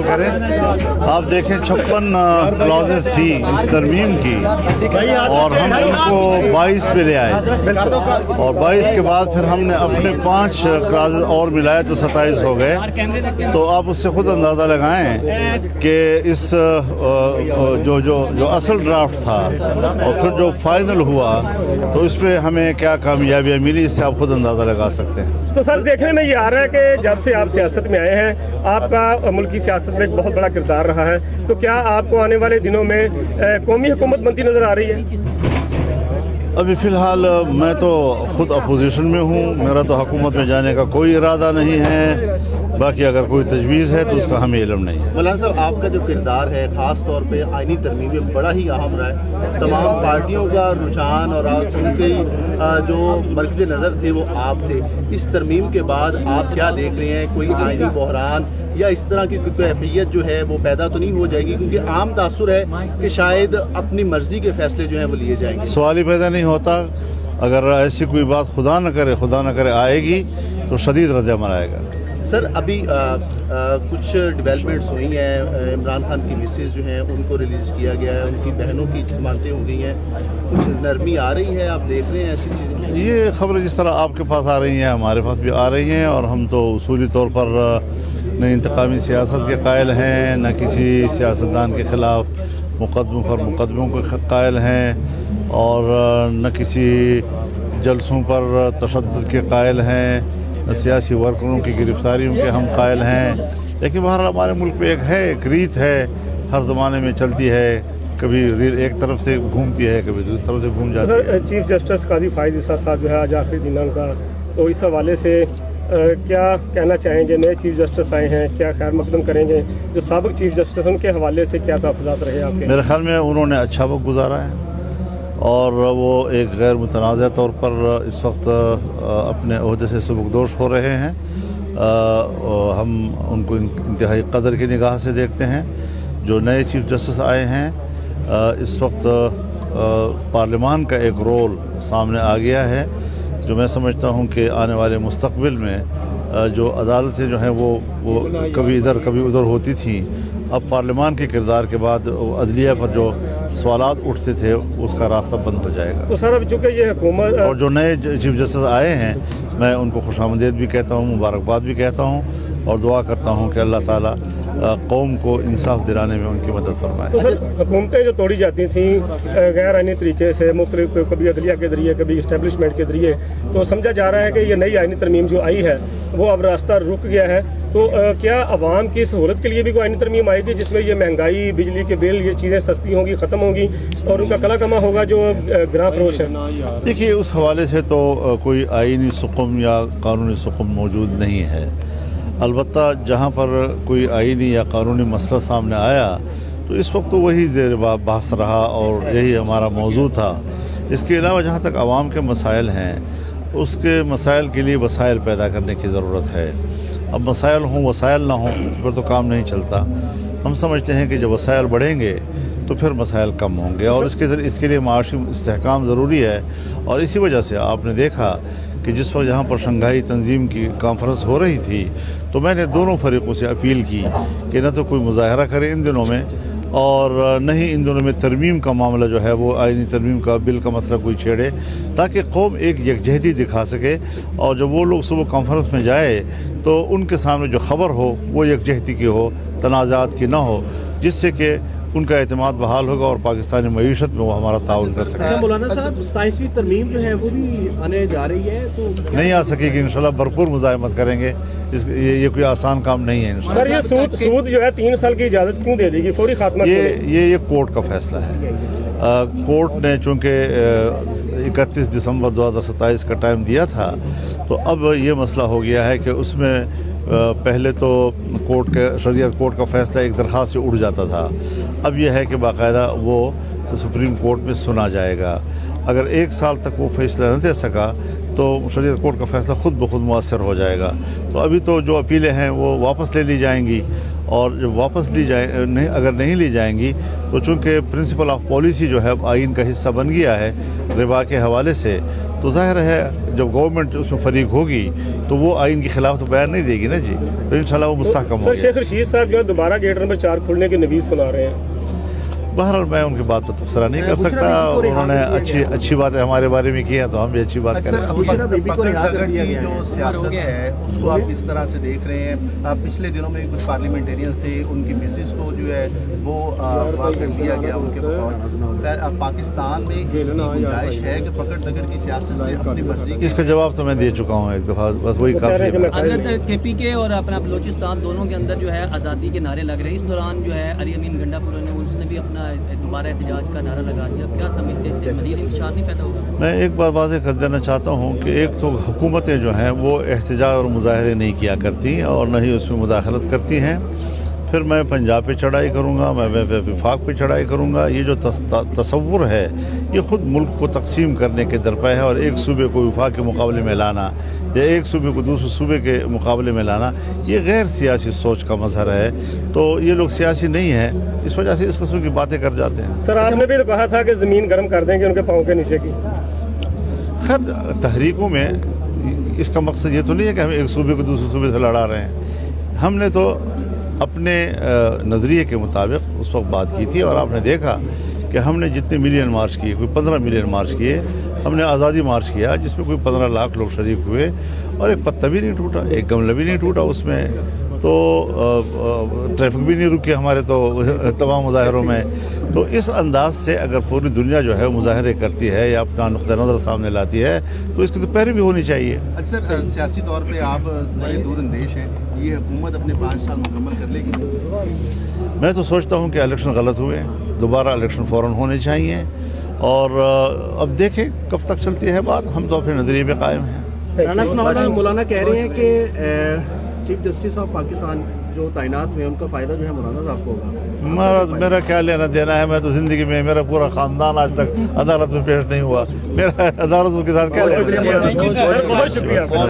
کریں آپ دیکھیں 56 کلازز تھی اس ترمیم کی اور ہم ان کو 22 پہ لے آئے اور 22 کے بعد پھر ہم نے اپنے 5 کلازز اور ملائے تو 27 ہو گئے. تو آپ اس سے خود اندازہ لگائیں کہ اس جو اصل ڈرافٹ تھا اور پھر جو فائنل ہوا تو اس پہ ہمیں کیا کامیابیاں ملی اس سے آپ خود اندازہ لگا سکتے ہیں. تو سر دیکھنے میں یہ آ رہا ہے کہ جب سے آپ سیاست میں آئے ہیں آپ کا ملکی سیاست میں ایک بہت بڑا کردار رہا ہے, تو کیا آپ کو آنے والے دنوں میں قومی حکومت بنتی نظر آ رہی ہے؟ ابھی فی الحال میں تو خود اپوزیشن میں ہوں, میرا تو حکومت میں جانے کا کوئی ارادہ نہیں ہے, باقی اگر کوئی تجویز ہے تو اس کا ہمیں علم نہیں ہے. مولانا صاحب آپ کا جو کردار ہے خاص طور پہ آئینی ترمیم میں بڑا ہی اہم رہا ہے, تمام پارٹیوں کا رجحان اور ان کے جو مرکز نظر تھے وہ آپ تھے. اس ترمیم کے بعد آپ کیا دیکھ رہے ہیں, کوئی آئینی بحران یا اس طرح کی کیفیت جو ہے وہ پیدا تو نہیں ہو جائے گی, کیونکہ عام تاثر ہے کہ شاید اپنی مرضی کے فیصلے جو ہیں وہ لیے جائیں گے؟ سوال ہی پیدا نہیں ہوتا. اگر ایسی کوئی بات خدا نہ کرے آئے گی تو شدید رد عمل آئے گا. سر ابھی کچھ ڈیولپمنٹس ہوئی ہیں, عمران خان کی مسز جو ہیں ان کو ریلیز کیا گیا ہے, ان کی بہنوں کی ضمانتیں ہو گئی ہیں, کچھ نرمی آ رہی ہے, آپ دیکھ رہے ہیں ایسی چیزیں؟ یہ خبریں جس طرح آپ کے پاس آ رہی ہیں ہمارے پاس بھی آ رہی ہیں, اور ہم تو اصولی طور پر نہ انتقامی سیاست کے قائل ہیں, نہ کسی سیاستدان کے خلاف مقدموں کے قائل ہیں, اور نہ کسی جلسوں پر تشدد کے قائل ہیں, نہ سیاسی ورکروں کی گرفتاریوں کے ہم قائل ہیں. لیکن بہرحال ہمارے ملک میں ایک ریت ہے, ہر زمانے میں چلتی ہے, کبھی ایک طرف سے گھومتی ہے کبھی دوسری طرف سے گھوم جاتی ہے. چیف جسٹس قاضی فائز عیسیٰ صاحب جو ہے آج آخری دن ان کا, تو اس حوالے سے کیا کہنا چاہیں گے؟ نئے چیف جسٹس آئے ہیں, کیا خیر مقدم کریں گے؟ جو سابق چیف جسٹس ان کے حوالے سے کیا تحفظات رہے آپ کے؟ میرے خیال میں انہوں نے اچھا وقت گزارا ہے, اور وہ ایک غیر متنازع طور پر اس وقت اپنے عہدے سے سبکدوش ہو رہے ہیں. ہم ان کو انتہائی قدر کی نگاہ سے دیکھتے ہیں. جو نئے چیف جسٹس آئے ہیں اس وقت پارلیمان کا ایک رول سامنے آ گیا ہے, جو میں سمجھتا ہوں کہ آنے والے مستقبل میں جو عدالتیں جو ہیں وہ کبھی ادھر کبھی ادھر ہوتی تھیں, اب پارلیمان کے کردار کے بعد عدلیہ پر جو سوالات اٹھتے تھے اس کا راستہ بند ہو جائے گا. تو سر اب چونکہ یہ حکومت اور جو نئے چیف جسٹس آئے ہیں میں ان کو خوش آمدید بھی کہتا ہوں, مبارکباد بھی کہتا ہوں, اور دعا کرتا ہوں کہ اللہ تعالیٰ قوم کو انصاف دلانے میں ان کی مدد فرمائے. تو سر حکومتیں جو توڑی جاتی تھیں غیر آئینی طریقے سے, مختلف کبھی عدلیہ کے ذریعے کبھی اسٹیبلشمنٹ کے ذریعے, تو سمجھا جا رہا ہے کہ یہ نئی آئینی ترمیم جو آئی ہے وہ اب راستہ رک گیا ہے. تو کیا عوام کی سہولت کے لیے بھی کوئی آئینی ترمیم آئے گی جس میں یہ مہنگائی, بجلی کے بل, یہ چیزیں سستی ہوں گی, ختم ہوں گی, اور ان کا کلا کما ہوگا جو گراں فروش ہے؟ دیکھیے اس حوالے سے تو کوئی آئینی سقم یا قانونی سقم موجود نہیں ہے. البتہ جہاں پر کوئی آئینی یا قانونی مسئلہ سامنے آیا تو اس وقت تو وہی زیر بحث رہا اور یہی ہمارا موضوع تھا. اس کے علاوہ جہاں تک عوام کے مسائل ہیں اس کے مسائل کے لیے وسائل پیدا کرنے کی ضرورت ہے. اب مسائل ہوں وسائل نہ ہوں پھر تو کام نہیں چلتا. ہم سمجھتے ہیں کہ جب وسائل بڑھیں گے تو پھر مسائل کم ہوں گے, اور اس کے لیے معاشی استحکام ضروری ہے. اور اسی وجہ سے آپ نے دیکھا کہ جس وقت یہاں پر شنگھائی تنظیم کی کانفرنس ہو رہی تھی تو میں نے دونوں فریقوں سے اپیل کی کہ نہ تو کوئی مظاہرہ کرے ان دنوں میں, اور نہ ہی ان دنوں میں ترمیم کا معاملہ جو ہے وہ آئینی ترمیم کا بل کا مسئلہ کوئی چھیڑے, تاکہ قوم ایک یکجہتی دکھا سکے. اور جب وہ لوگ صبح کانفرنس میں جائے تو ان کے سامنے جو خبر ہو وہ یکجہتی کی ہو, تنازعات کی نہ ہو, جس سے کہ ان کا اعتماد بحال ہوگا اور پاکستانی معیشت میں وہ ہمارا تعاون کر سکتے ہیں. اچھا مولانا صاحب 27ویں ترمیم جو ہے وہ بھی آنے جا رہی ہے, تو نہیں آ سکے گی, انشاءاللہ بھرپور مزاحمت کریں گے. یہ کوئی آسان کام نہیں ہے انشاءاللہ. سر یہ سود جو ہے 3 سال کی اجازت کیوں دے دے گی, فوری خاتمہ؟ یہ کورٹ کا فیصلہ ہے. کورٹ نے چونکہ 31 دسمبر 2027 کا ٹائم دیا تھا, تو اب یہ مسئلہ ہو گیا ہے کہ اس میں پہلے تو شریعت کورٹ کا فیصلہ ایک درخواست سے اڑ جاتا تھا. اب یہ ہے کہ باقاعدہ وہ سپریم کورٹ میں سنا جائے گا. اگر 1 سال تک وہ فیصلہ نہ دے سکا تو شریعت کورٹ کا فیصلہ خود بخود مؤثر ہو جائے گا. تو ابھی تو جو اپیلیں ہیں وہ واپس لے لی جائیں گی, اور جب واپس لی جائے نہیں اگر نہیں لی جائیں گی تو چونکہ پرنسپل آف پالیسی جو ہے آئین کا حصہ بن گیا ہے ربا کے حوالے سے، تو ظاہر ہے جب گورنمنٹ اس میں فریق ہوگی تو وہ آئین کے خلاف تو بیان نہیں دے گی نا جی، تو انشاءاللہ وہ مستحکم سر ہوگی۔ شیخ رشید صاحب جو ہے دوبارہ گیٹ نمبر 4 کھلنے کی نوید سنا رہے ہیں۔ بہرحال میں ان کی بات پر تبصرہ نہیں کر سکتا، انہوں نے اچھی باتیں ہمارے بارے میں کی ہیں تو ہم بھی اچھی بات کریں گے۔ پکڑ دھکڑ کی جو سیاست ہے اس کو آپ کس طرح سے دیکھ رہے ہیں؟ پچھلے دنوں میں کچھ پارلیمنٹیرینز تھے، ان کی مسز کو جو ہے وہ اغوا کر لیا گیا ان کے بغور۔ پاکستان میں اس کی گنجائش ہے کہ پکڑ دھکڑ کی سیاست سے اپنی مرضی اس کا جواب تو میں دے چکا ہوں ایک دفعہ، بس وہی کافی ہے۔ حضرت کے پی کے اور اپنا بلوچستان دونوں کے اندر جو ہے آزادی کے نعرے لگ رہے ہیں، اس دوران جو ہے علی امین گنڈا پورہ نے اس نے بھی اپنا دوبارہ احتجاج کا نعرہ لگا دیا، کیا سمجھتے ہیں اس سے مزید انتشار نہیں پیدا ہوگا؟ میں ایک بات واضح کر دینا چاہتا ہوں کہ ایک تو حکومتیں جو ہیں وہ احتجاج اور مظاہرے نہیں کیا کرتی اور نہ ہی اس میں مداخلت کرتی ہیں۔ پھر میں پنجاب پہ چڑھائی کروں گا، میں وفاق پہ چڑھائی کروں گا، یہ جو تصور ہے یہ خود ملک کو تقسیم کرنے کے درپے ہے، اور ایک صوبے کو وفاق کے مقابلے میں لانا یا ایک صوبے کو دوسرے صوبے کے مقابلے میں لانا یہ غیر سیاسی سوچ کا مظہر ہے، تو یہ لوگ سیاسی نہیں ہیں، اس وجہ سے اس قسم کی باتیں کر جاتے ہیں۔ سر آپ نے بھی تو کہا تھا کہ زمین گرم کر دیں گے ان کے پاؤں کے نیچے کی۔ خیر تحریکوں میں اس کا مقصد یہ تو نہیں ہے کہ ہم ایک صوبے کو دوسرے صوبے سے لڑا رہے ہیں، ہم نے تو اپنے نظریے کے مطابق اس وقت بات کی تھی، اور آپ نے دیکھا کہ ہم نے جتنے ملین مارچ کیے، کوئی 15 ملین مارچ کیے، ہم نے آزادی مارچ کیا جس میں کوئی 15 لاکھ لوگ شریک ہوئے اور ایک پتا بھی نہیں ٹوٹا، ایک گملہ بھی نہیں ٹوٹا اس میں، تو ٹریفک بھی نہیں رکے ہمارے تو تمام مظاہروں میں۔ تو اس انداز سے اگر پوری دنیا جو ہے مظاہرے کرتی ہے یا اپنا نقطہ نظر سامنے لاتی ہے تو اس کی تو پیروی ہونی چاہیے۔ سر سیاسی طور پہ آپ بڑے دور اندیش ہیں، یہ حکومت اپنے 5 سال مکمل کر لے گی؟ میں تو سوچتا ہوں کہ الیکشن غلط ہوئے، دوبارہ الیکشن فوراً ہونے چاہیے، اور اب دیکھیں کب تک چلتی ہے بات، ہم تو اپنے نظریے پہ قائم ہیں۔ رانا مولانا کہہ رہے ہیں کہ چیف جسٹس آف پاکستان جو تعینات ہوئے ہیں ان کا فائدہ جو ہے مولانا صاحب کو ہوگا۔ میرا کیا لینا دینا ہے، میں تو زندگی میں میرا پورا خاندان آج تک عدالت میں پیش نہیں ہوا، میرا عدالتوں کے ساتھ کیا لینا دینا ہے؟ بہت شکریہ۔